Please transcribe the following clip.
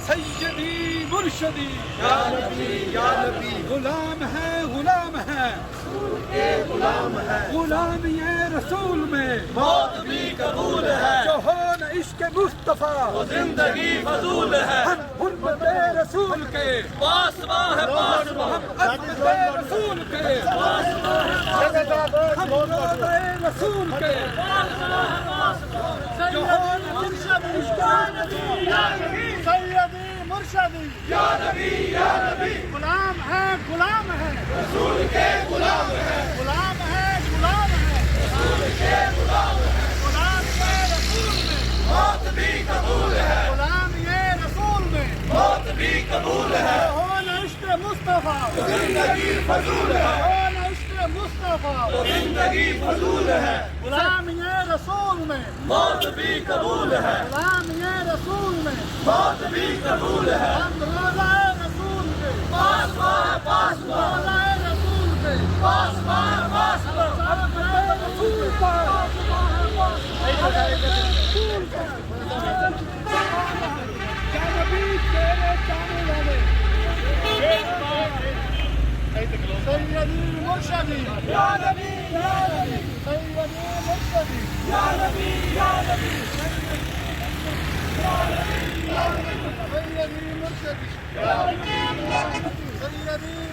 سیدی مرشدی یا نبی یا نبی غلام ہے غلام ہے غلام ہے غلام یہ رسول میں موت بھی قبول ہے جو ہو نہ عشق مصطفیٰ زندگی فضول ہے ہم حرمت رسول کے پاسباں ہے پاسباں ہم عظمت رسول کے ہم روضہ رسول کے جو ہو نہ سیدی مرشدی یا نبی یا نبی غلام ہے غلام ہے رسول کے غلام ہے غلام ہے غلام ہے رسول کے غلام ہے غلام یہ رسول میں موت بھی قبول ہے غلام یہ رسول میں موت بھی قبول ہے ہو نہ عشق مصطفیٰ زندگی فضول ہے ہو نہ عشق مصطفیٰ زندگی فضول ہے غلام یہ رسول میں موت بھی قبول ہے غلام یہ رسول میں موت بھی قبول ہے ہم روضہ رسول کے پاسباں ہے پاسباں روضہ رسول کے پاسباں ہے پاسباں رسول پر یا نبی تیرے چاہنے والے سیدی مرشدی یا نبی یا نبی سیدی مرشدی یا نبی یا نبی سیدی مرشدی سیدی